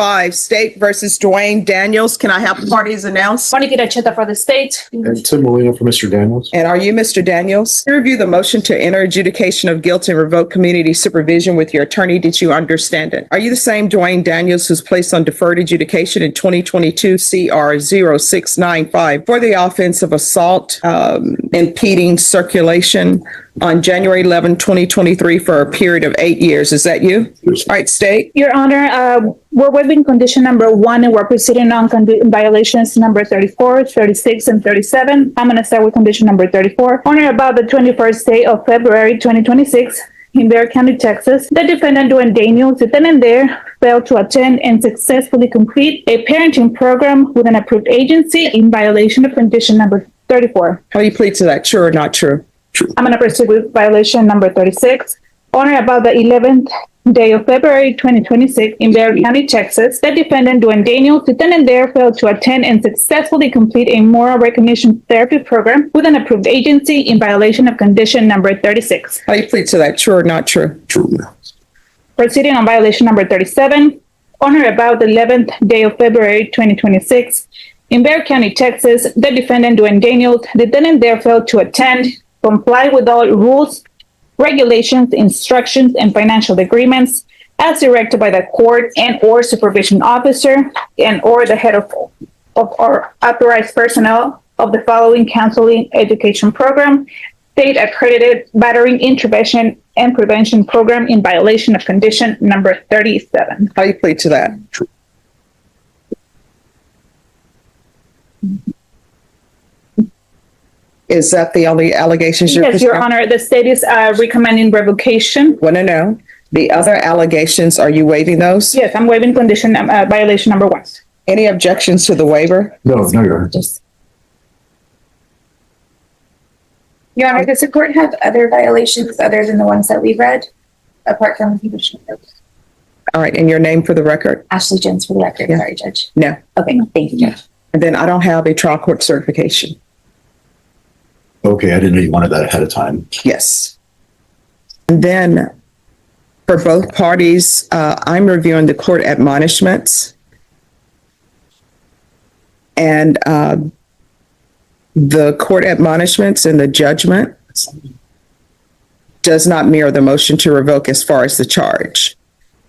5, State versus Dwayne Daniels. Can I have the parties announced? Monica Cheta for the state. And Tim Molina for Mr. Daniels. And are you Mr. Daniels? To review the motion to enter adjudication of guilt and revoke community supervision with your attorney. Did you understand it? Are you the same Dwayne Daniels who's placed on deferred adjudication in 2022 CR 0695 for the offense of assault impeding circulation on January 11, 2023 for a period of 8 years? Is that you? Yes. All right, State. Your Honor, we're waiving condition number 1 and we're proceeding on violations number 34, 36, and 37. I'm going to start with condition number 34. On or about the 21st day of February 2026, in Bexar County, Texas, the defendant, Dwayne Daniels, the tenant there, failed to attend and successfully complete a parenting program with an approved agency in violation of condition number 34. How do you plead to that? True or not true? I'm going to proceed with violation number 36. On or about the 11th day of February 2026 in Bexar County, Texas, the defendant, Dwayne Daniels, the tenant there, failed to attend and successfully complete a moral recognition therapy program with an approved agency in violation of condition number 36. How do you plead to that? True or not true? True. Proceeding on violation number 37. On or about the 11th day of February 2026 in Bexar County, Texas, the defendant, Dwayne Daniels, the tenant there, failed to attend, comply with all rules, regulations, instructions, and financial agreements as directed by the court and or supervision officer and or the head of or authorized personnel of the following counseling education program, state accredited battering intervention and prevention program in violation of condition number 37. How do you plead to that? True. Is that the only allegations you're Yes, Your pursuing? Honor, the state is recommending revocation. Want to know the other allegations? Are you waiving those? Yes, I'm waiving condition violation number 1. Any objections to the waiver? No, Your Honor. Your Honor, does the court have other violations other than the ones that we read, apart from the condition? All right, and your name for the record? Ashley Jones for the record. Yeah. Sorry, Judge. No. Okay, thank you, Judge. And then I don't have a trial court certification. Okay, I didn't know you wanted that ahead of time. Yes. And then for both parties, I'm reviewing the court admonishments. And the court admonishments and the judgment does not mirror the motion to revoke as far as the charge.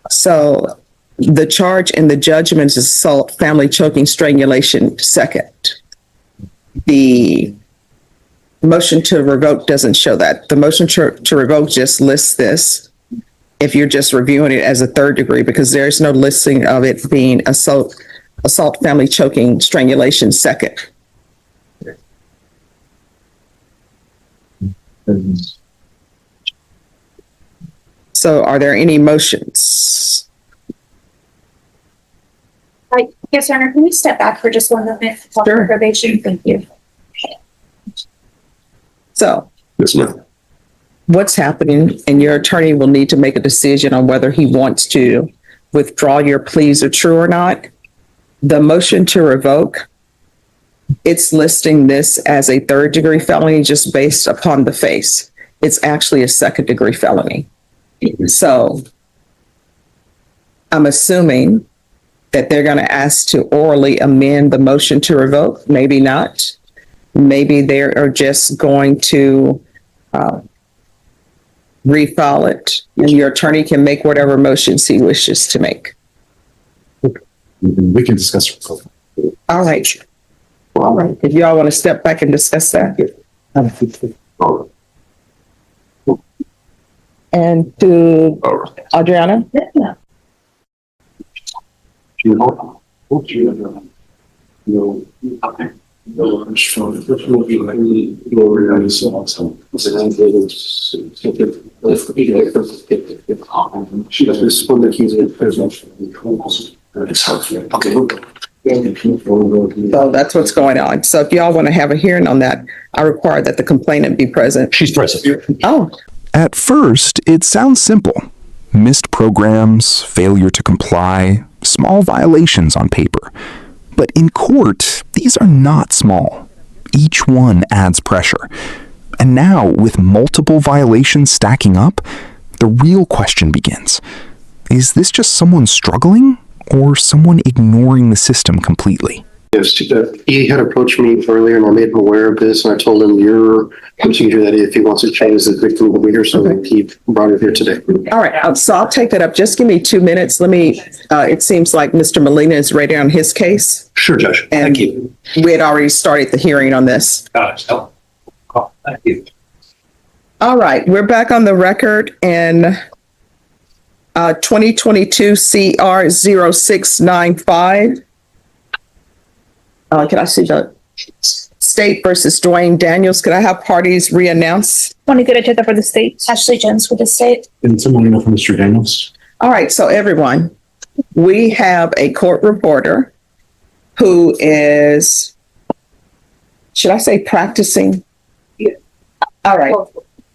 So the charge in the judgment is assault, family choking, strangulation, second. The motion to revoke doesn't show that. The motion to revoke just lists this if you're just reviewing it as a third degree, because there's no listing of it being assault, family choking, strangulation, second. So are there any motions? Yes, Your Honor, can we step back for just 1 moment? Sure. Probation, thank you. So Yes, ma'am. what's happening, and your attorney will need to make a decision on whether he wants to withdraw your pleas are true or not. The motion to revoke, it's listing this as a third degree felony just based upon the face. It's actually a second degree felony. So I'm assuming that they're going to ask to orally amend the motion to revoke. Maybe not. Maybe they are just going to refile it, and your attorney can make whatever motions he wishes to make. We can discuss it. All right. All right. If y'all want to step back and discuss that. And to Adriana? So that's what's going on. So if y'all want to have a hearing on that, I require that the complainant be present. She's present. Oh, At first, it sounds simple. Missed programs, failure to comply, small violations on paper. But in court, these are not small. Each one adds pressure. And now, with multiple violations stacking up, the real question begins. Is this just someone struggling? or someone ignoring the system completely. Yes, he had approached me earlier and I made him aware of this and I told him your procedure that if he wants to change the victim will be here, so he brought it here today. All right, so I'll take that up. Just give me 2 minutes. Let me, it seems like Mr. Molina is ready on his case. Sure, Judge. And Thank you. we had already started the hearing on this. Thank you. All right, we're back on the record in 2022 CR 0695. Can I see the State versus Dwayne Daniels? Could I have parties re-announce? Monica Recheta for the state. Ashley Jones for the state. And someone know from Mr. Daniels? All right, so everyone, we have a court reporter who is, should I say practicing? Yeah. All right.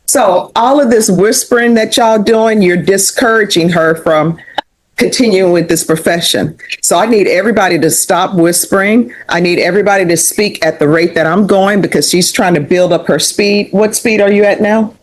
So all of this whispering that y'all doing, you're discouraging her from continuing with this profession. So I need everybody to stop whispering. I need everybody to speak at the rate that I'm going because she's trying to build up her speed. What speed are you at now?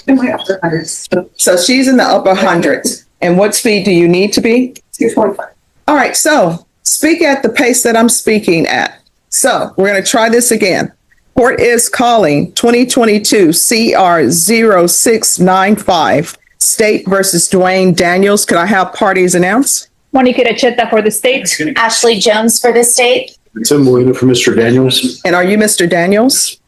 So she's in the upper hundreds. And what speed do you need to be? 245. All right, so speak at the pace that I'm speaking at. So we're going to try this again. Court is calling 2022 CR 0695, State versus Dwayne Daniels. Could I have parties announced? Monica Recheta for the state. Ashley Jones for the state. Tim Molina from Mr. Daniels? And are you Mr. Daniels?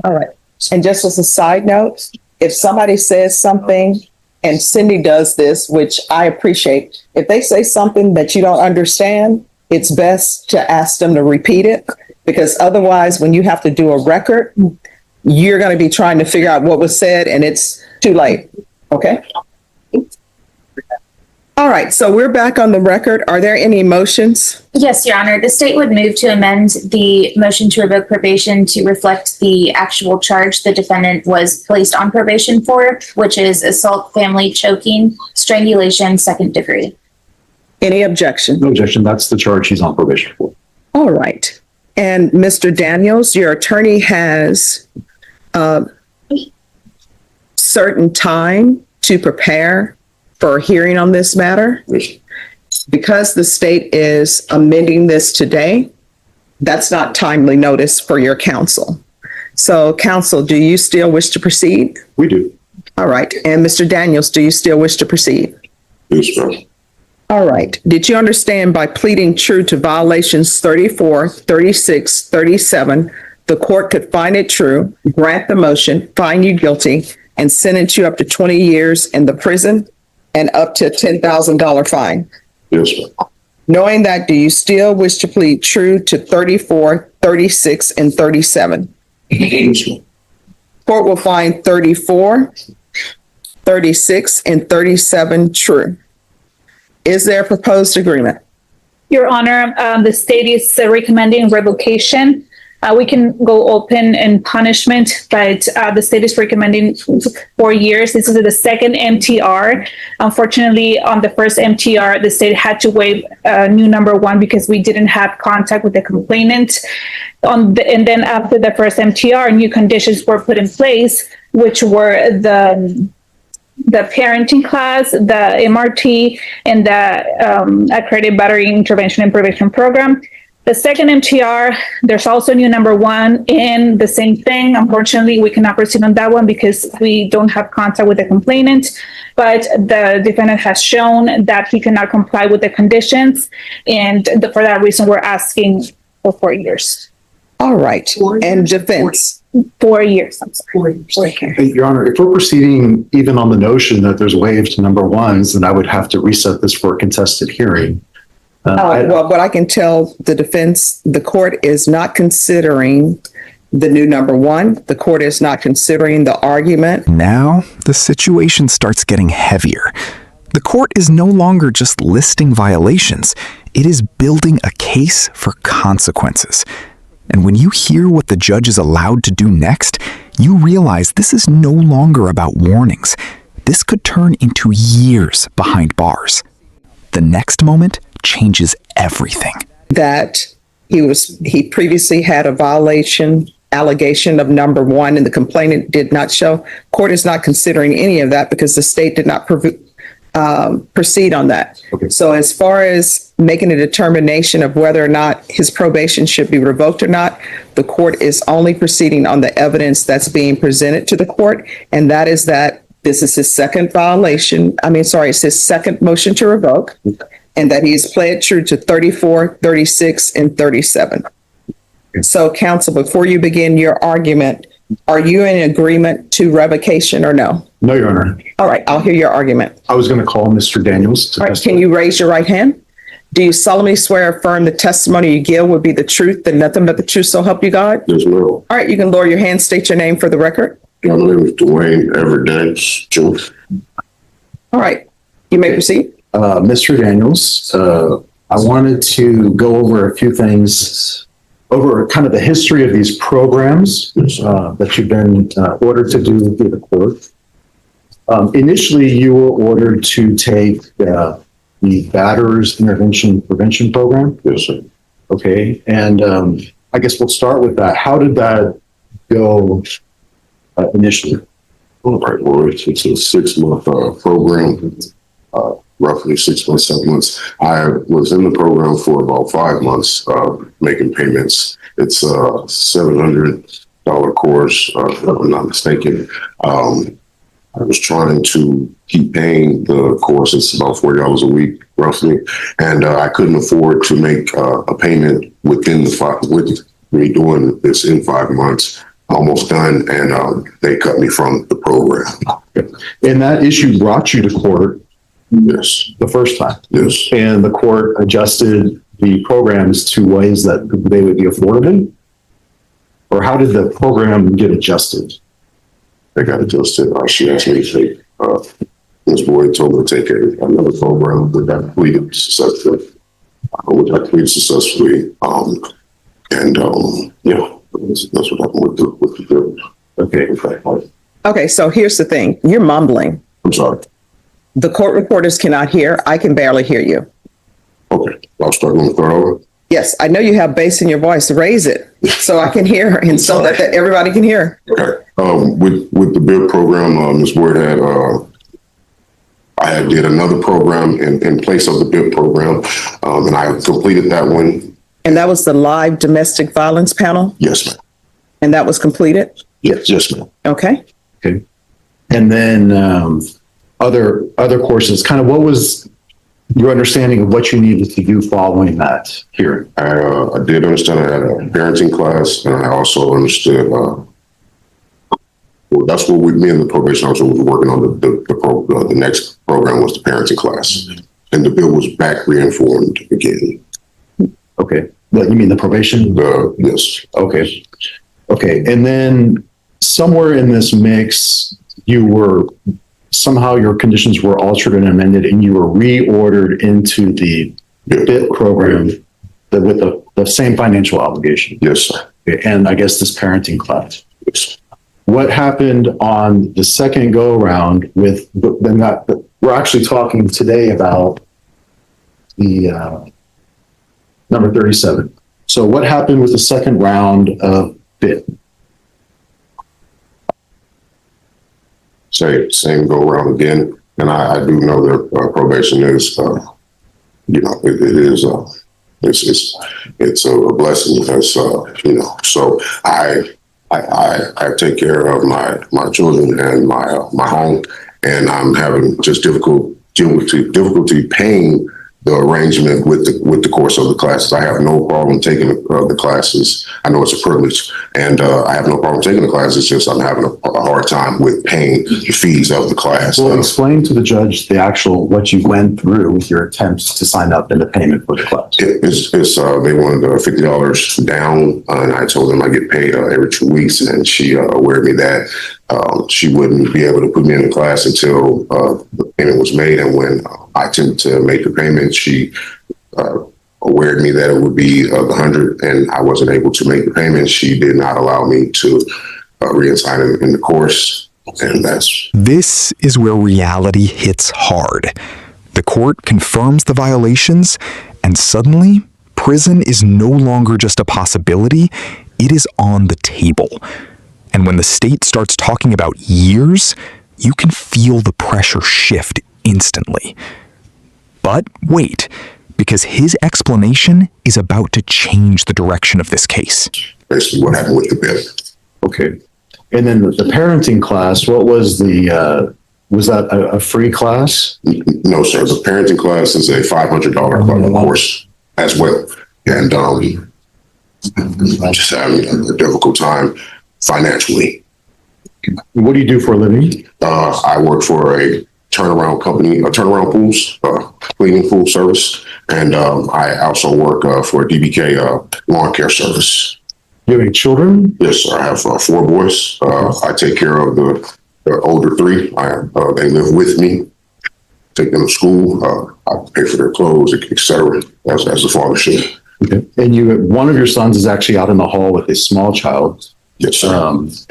All right. And just as a side note, if somebody says something, and Cindy does this, which I appreciate, if they say something that you don't understand, it's best to ask them to repeat it, because otherwise, when you have to do a record, you're going to be trying to figure out what was said and it's too late. Okay? All right, so we're back on the record. Are there any motions? Yes, Your Honor. The state would move to amend the motion to revoke probation to reflect the actual charge the defendant was placed on probation for, which is assault, family choking, strangulation, second degree. Any objection? No objection. That's the charge he's on probation for. All right. And Mr. Daniels, your attorney has a certain time to prepare for a hearing on this matter. Because the state is amending this today, that's not timely notice for your counsel. So counsel, do you still wish to proceed? We do. All right. And Mr. Daniels, do you still wish to proceed? Yes, ma'am. All right. Did you understand by pleading true to violations 34, 36, 37, the court could find it true, grant the motion, find you guilty, and sentence you up to 20 years in the prison and up to a $10,000 fine? Yes, ma'am. Knowing that, do you still wish to plead true to 34, 36, and 37? Yes, ma'am. Court will find 34, 36, and 37 true. Is there a proposed agreement? Your Honor, the state is recommending revocation. We can go open in punishment, but the state is recommending 4 years. This is the second MTR. Unfortunately, on the first MTR, the state had to waive new number one because we didn't have contact with the complainant. And then after the first MTR, new conditions were put in place, which were the parenting class, the MRT, and the accredited battery intervention and prevention program. The second MTR, there's also new number one in the same thing. Unfortunately, we cannot proceed on that one because we don't have contact with the complainant, but the defendant has shown that he cannot comply with the conditions. And for that reason, we're asking for 4 years. All right. And defense? 4 years. I'm sorry. Hey, Your Honor, if we're proceeding even on the notion that there's waived number ones, then I would have to reset this for a contested hearing. Well, what I can tell the defense, the court is not considering the new number one. The court is not considering the argument. Now, the situation starts getting heavier. The court is no longer just listing violations. It is building a case for consequences. And when you hear what the judge is allowed to do next, you realize this is no longer about warnings. This could turn into years behind bars. The next moment changes everything. That he previously had a violation allegation of number one and the complainant did not show. Court is not considering any of that because the state did not proceed on that. Okay. So as far as making a determination of whether or not his probation should be revoked or not, the court is only proceeding on the evidence that's being presented to the court. And that is that this is his second violation. It's his second motion to revoke, and that he's pled true to 34, 36, and 37. So counsel, before you begin your argument, are you in agreement to revocation or no? No, Your Honor. All right, I'll hear your argument. I was going to call Mr. Daniels to All right, testify. can you raise your right hand? Do you solemnly swear or affirm the testimony you give will be the truth and nothing but the truth, so help you God? Yes, ma'am. All right, you can lower your hand, state your name for the record. My name is Dwayne Everdax Jones. All right, you may proceed. Mr. Daniels, I wanted to go over a few things, over kind of the history of these programs that you've been ordered to do through the court. Initially, you were ordered to take the Batterers Intervention Prevention Program. Yes, sir. Okay, and I guess we'll start with that. How did that go initially? All right. Well, it's a 6-month program, roughly 6 months, 7 months. I was in the program for about 5 months, making payments. It's a $700 course, if I'm not mistaken. I was trying to keep paying the course. It's about $40 a week, roughly. And I couldn't afford to make a payment within with me doing this in 5 months. Almost done, and they cut me from the program. And that issue brought you to court Yes, the first time. yes. And the court adjusted the programs to ways that they would be affordable? Or how did the program get adjusted? They got adjusted. She asked me to take, Ms. Boyd told me to take another program that I completed successfully, which I completed successfully. Yeah, that's what happened with the bill. Okay. Okay, so here's the thing. You're mumbling. I'm sorry. The court reporters cannot hear. I can barely hear you. Okay, I'll start on the third over. Yes, I know you have bass in your voice. Raise it so I can hear and so that everybody can hear. Okay. With the bill program, Ms. Boyd had, I did another program in place of the bill program, and I completed that one. And that was the live domestic violence panel, Yes, ma'am. and that was completed? Yes, ma'am. Okay. Okay. And then other courses, kind of what was your understanding of what you needed to do following that hearing? I did understand I had a parenting class, and I also understood, well, that's what me and the probation officer was working on. The next program was the parenting class, and the bill was back reinformed again. Okay. What, you mean the probation? Yes. Okay. Okay. And then somewhere in this mix, somehow your conditions were altered and amended, and you were reordered into the BIT program with the same financial obligation. Yes, sir. And I guess this parenting class. Yes. What happened on the second go around with we're actually talking today about the number 37. So what happened with the second round of BIT? Same go around again. And I do know that probation is, it's a blessing because, so I take care of my children and my home, and I'm having just difficulty paying the arrangement with the course of the classes. I have no problem taking the classes. I know it's a privilege, and I have no problem taking the classes. It's just I'm having a hard time with paying the fees of the class. Well, explain to the judge what you went through with your attempts to sign up in the payment for the class. They wanted $50 down, and I told them I get paid every 2 weeks, and she aware me that she wouldn't be able to put me in the class until the payment was made. And when I attempted to make the payment, she awared me that it would be $100, and I wasn't able to make the payment. She did not allow me to reassign in the course, and This is where reality hits hard. The court confirms the violations, and suddenly, prison is no longer just a possibility, it is on the table. And when the state starts talking about years, you can feel the pressure shift instantly. But wait, because his explanation is about to change the direction of this case. Basically what happened with the bid. Okay. And then the parenting class, what was was that a free class? No, sir. The parenting class is a $500 course as well. And I'm just having a difficult time financially. What do you do for a living? I work for a turnaround company, turnaround pools, cleaning pool service. And I also work for a DBK lawn care service. Do you have any children? Yes, sir. I have 4 boys. I take care of the older 3. They live with me. Take them to school. I pay for their clothes, etc. As a father should. Okay. And one of your sons is actually out in the hall with a small child. Yes, sir.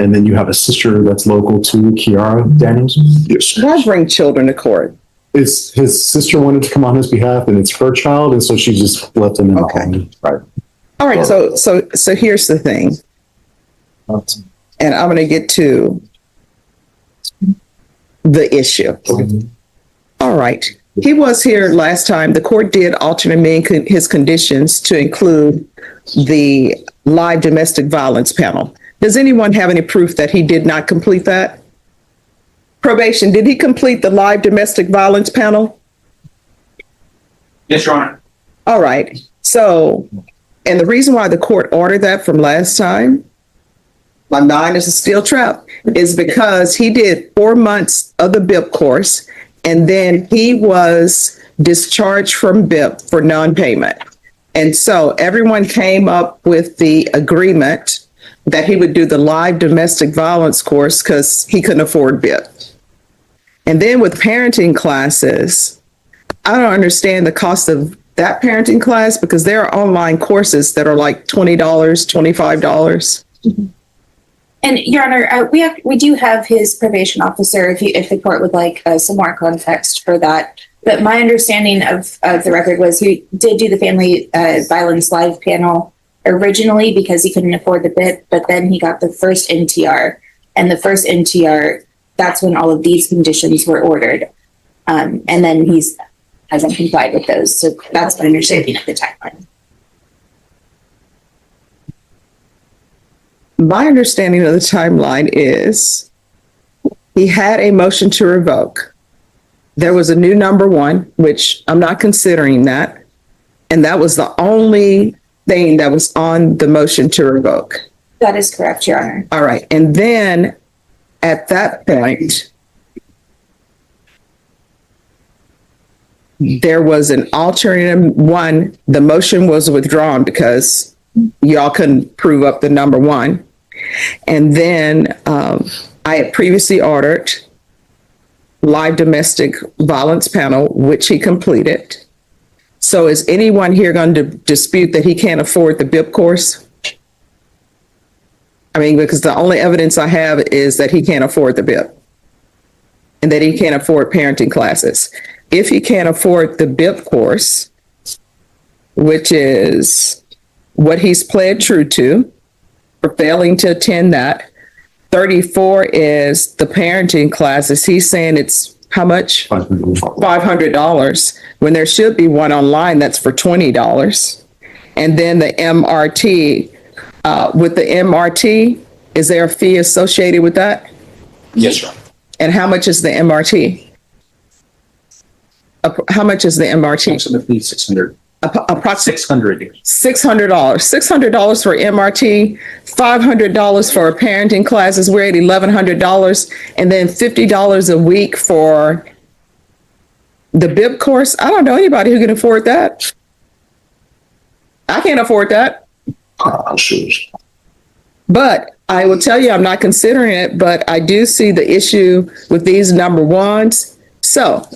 And then you have a sister that's local to Kiara Daniels. Yes, sir. Why bring children to court? His sister wanted to come on his behalf, and it's her child, and so she just left him in the Okay. home. Right. All right, so here's the thing, and I'm going to get to the issue. All right, he was here last time. The court did alternate his conditions to include the live domestic violence panel. Does anyone have any proof that he did not complete that? Probation, did he complete the live domestic violence panel? Yes, Your Honor. All right, so, and the reason why the court ordered that from last time, my mind is a steel trap, is because he did 4 months of the BIP course, and then he was discharged from BIP for non-payment. And so everyone came up with the agreement that he would do the live domestic violence course because he couldn't afford BIP. And then with parenting classes, I don't understand the cost of that parenting class because there are online courses that are like $20, $25. And Your Honor, we do have his probation officer, if the court would like some more context for that. But my understanding of the record was he did do the family violence live panel originally because he couldn't afford the BIP, but then he got the first NTR. And the first NTR, that's when all of these conditions were ordered. And then hasn't complied with those. So that's my understanding of the timeline. My understanding of the timeline is he had a motion to revoke. There was a new number 1, which I'm not considering that. And that was the only thing that was on the motion to revoke. That is correct, Your Honor. All right. And then at that point, there was an alternative 1. The motion was withdrawn because y'all couldn't prove up the number 1. And then I had previously ordered live domestic violence panel, which he completed. So is anyone here going to dispute that he can't afford the BIP course? I mean, because the only evidence I have is that he can't afford the BIP and that he can't afford parenting classes. If he can't afford the BIP course, which is what he's pled true to for failing to attend that, 34 is the parenting classes. He's saying it's how much? $500 when there should be one online that's for $20. And then the MRT, with the MRT, is there a fee associated with that? Yes, Your Honor. And how much is the MRT? How much is the MRT? Approximately 600. Approximately $600. $600 for MRT, $500 for parenting classes. We're at $1,100, and then $50 a week for the BIP course. I don't know anybody who can afford that. I can't afford that. Sure. But I will tell you, I'm not considering it, but I do see the issue with these number 1s. So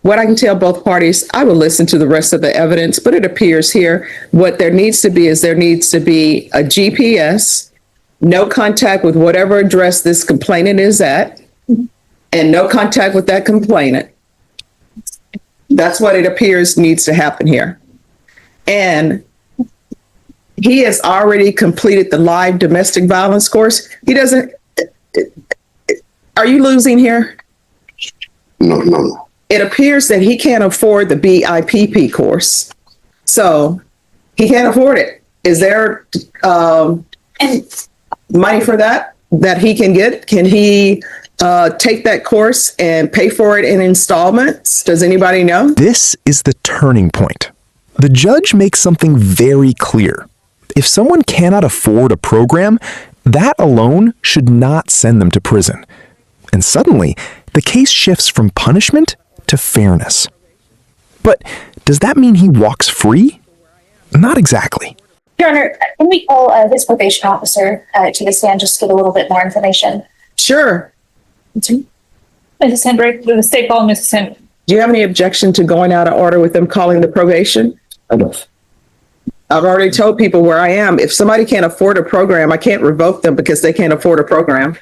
what I can tell both parties, I will listen to the rest of the evidence, but it appears here what there needs to be is there needs to be a GPS, no contact with whatever address this complainant is at, and no contact with that complainant. That's what it appears needs to happen here. And he has already completed the live domestic violence course. He doesn't, are you losing here? No. it appears that he can't afford the BIPP course. So he can't afford it. Is there money for that he can get? Can he take that course and pay for it in installments? Does anybody know? This is the turning point. The judge makes something very clear. If someone cannot afford a program, that alone should not send them to prison. And suddenly, the case shifts from punishment to fairness. But does that mean he walks free? Not exactly. Your Honor, can we call his probation officer to the stand just to get a little bit more information? Sure. Mrs. Hendrick, the state call, Mrs. Hendrick. Do you have any objection to going out of order with them calling the probation? I don't. I've already told people where I am. If somebody can't afford a program, I can't revoke them because they can't afford a program.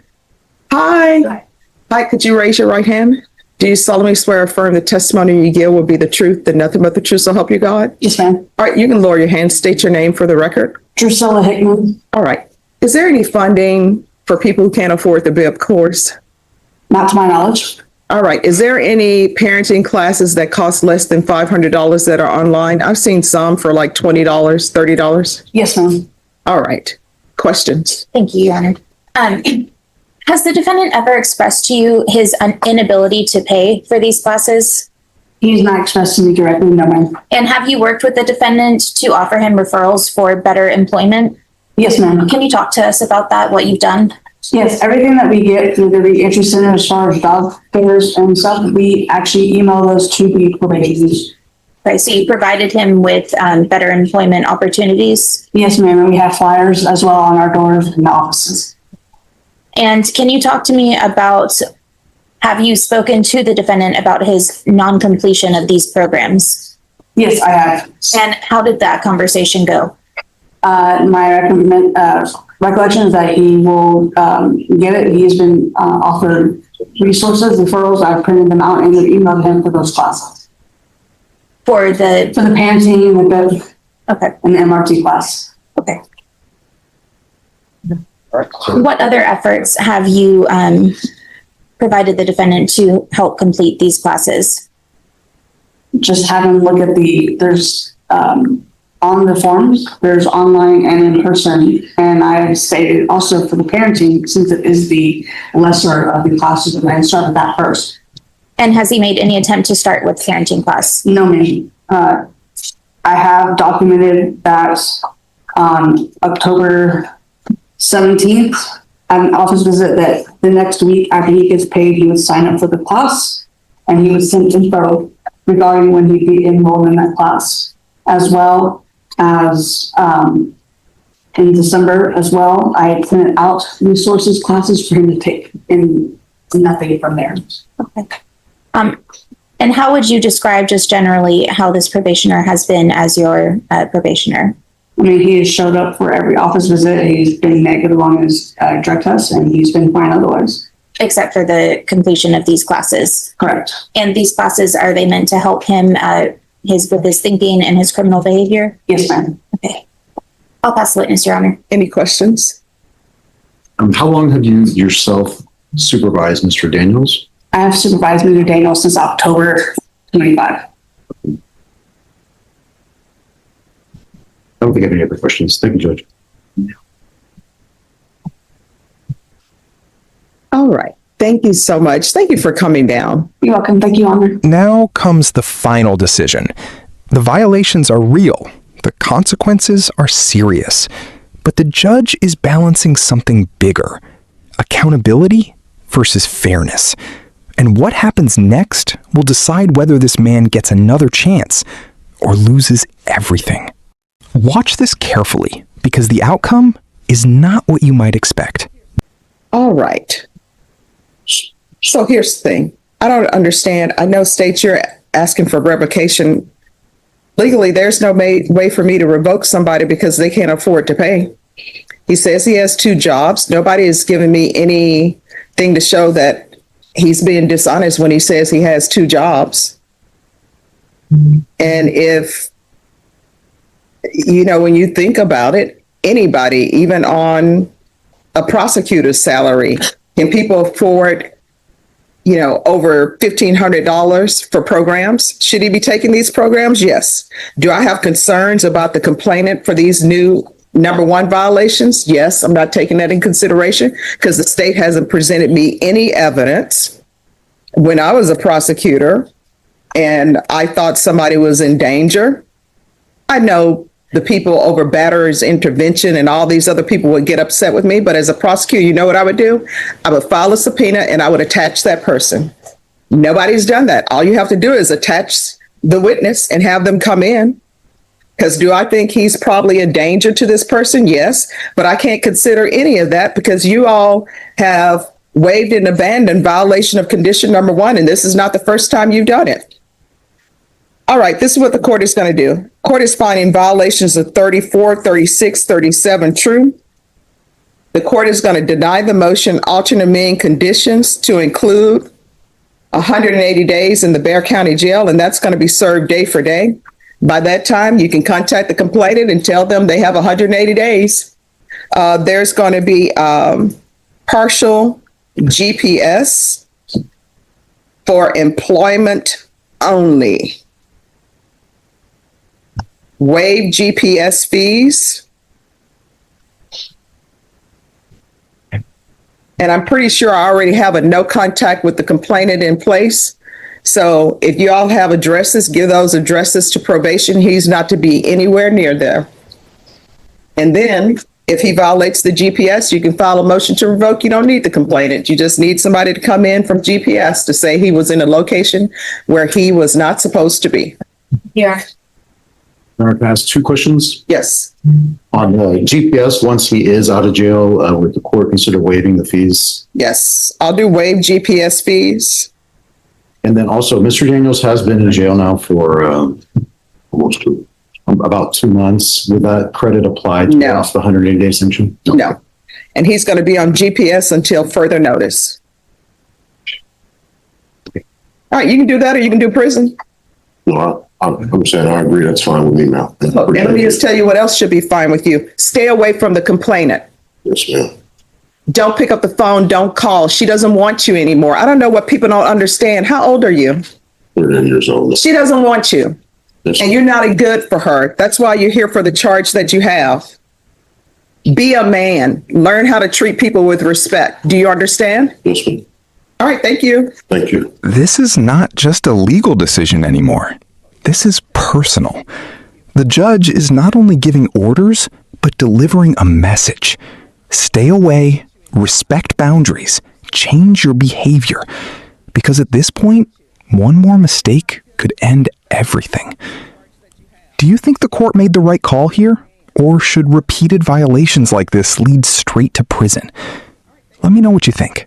Hi. Hi, could you raise your right hand? Do you solemnly swear or affirm the testimony you give will be the truth, and nothing but the truth so help you God? Yes, ma'am. All right, you can lower your hand. State your name for the record. Drusilla Hickman. All right. Is there any funding for people who can't afford the BIP course? Not to my knowledge. All right. Is there any parenting classes that cost less than $500 that are online? I've seen some for like $20, $30. Yes, ma'am. All right. Questions? Thank you, Your Honor. Has the defendant ever expressed to you his inability to pay for these classes? He's not expressed to me directly, no, ma'am. And have you worked with the defendant to offer him referrals for better employment? Yes, ma'am. Can you talk to us about that, what you've done? Yes, everything that we get through the interested in as far as job fairs and stuff, we actually email those to the probation. Okay, so you provided him with better employment opportunities? Yes, ma'am, and we have flyers as well on our doors in the offices. And can you talk to me about, have you spoken to the defendant about his non-completion of these programs? Yes, I have. And how did that conversation go? My recollection is that he will get it. He's been offered resources, referrals. I've printed them out and have emailed him for those classes. For the parenting, the BIP, okay, and the MRT class. okay. What other efforts have you provided the defendant to help complete these classes? Just have him look at there's on the forms, there's online and in person. And I stated also for the parenting, since it is the lesser of the classes, that I start with that first. And has he made any attempt to start with parenting class? No, ma'am. I have documented that on October 17th at an office visit that the next week after he gets paid, he would sign up for the class and he would send info regarding when he'd be enrolled in that class, as well as in December as well. I had sent out resources classes for him to take and nothing from there. Okay. And how would you describe just generally how this probationer has been as your probationer? I mean, he has showed up for every office visit. He's been negative on his drug test, and he's been fine otherwise. Except for the completion of these classes. Correct. And these classes, are they meant to help him with his thinking and his criminal behavior? Yes, ma'am. Okay. I'll pass the witness, Your Honor. Any questions? How long have you yourself supervised Mr. Daniels? I have supervised Mr. Daniels since October 25. I don't think I have any other questions. Thank you, Judge. All right. Thank you so much. Thank you for coming down. You're welcome. Thank you, Honor. Now comes the final decision. The violations are real. The consequences are serious. But the judge is balancing something bigger. Accountability versus fairness. And what happens next will decide whether this man gets another chance or loses everything. Watch this carefully, because the outcome is not what you might expect. All right. So here's the thing. I don't understand. I know states you're asking for revocation. Legally, there's no way for me to revoke somebody because they can't afford to pay. He says he has 2 jobs. Nobody has given me anything to show that he's being dishonest when he says he has 2 jobs. And if, when you think about it, anybody, even on a prosecutor's salary, can people afford, over $1,500 for programs. Should he be taking these programs? Yes. Do I have concerns about the complainant for these new number one violations? Yes, I'm not taking that in consideration because the state hasn't presented me any evidence. When I was a prosecutor and I thought somebody was in danger, I know the people over batterers intervention and all these other people would get upset with me. But as a prosecutor, you know what I would do? I would file a subpoena and I would attach that person. Nobody's done that. All you have to do is attach the witness and have them come in. Because do I think he's probably a danger to this person? Yes, but I can't consider any of that because you all have waived and abandoned violation of condition number one, and this is not the first time you've done it. All right, this is what the court is going to do. Court is finding violations of 34, 36, 37 true. The court is going to deny the motion, alternate amend conditions to include 180 days in the Bexar County Jail, and that's going to be served day for day. By that time, you can contact the complainant and tell them they have 180 days. There's going to be partial GPS for employment only. Waive GPS fees. And I'm pretty sure I already have a no contact with the complainant in place. So if you all have addresses, give those addresses to probation. He's not to be anywhere near there. And then if he violates the GPS, you can file a motion to revoke. You don't need the complainant. You just need somebody to come in from GPS to say he was in a location where he was not supposed to be. Yeah. I can ask two questions Yes. on GPS. Once he is out of jail, would the court consider waiving the fees? Yes. I'll do waive GPS fees. And then also, Mr. Daniels has been in jail now for Almost two. about 2 months. Would that credit apply to No. the 180-day sanction? No. And he's going to be on GPS until further notice. All right. You can do that or you can do prison. No, I'm saying I agree. That's fine with me now. And let me just tell you what else should be fine with you. Stay away from the complainant. Yes, ma'am. Don't pick up the phone. Don't call. She doesn't want you anymore. I don't know what people don't understand. How old are you? 30 years old. She doesn't want you. Yes, And you're not a good for her. That's why you're here for the charge that you have. Be a man. Learn how to treat people with respect. Do you understand? yes, ma'am. All right. Thank you. Thank you. This is not just a legal decision anymore. This is personal. The judge is not only giving orders, but delivering a message. Stay away, respect boundaries, change your behavior. Because at this point, one more mistake could end everything. Do you think the court made the right call here? Or should repeated violations like this lead straight to prison? Let me know what you think.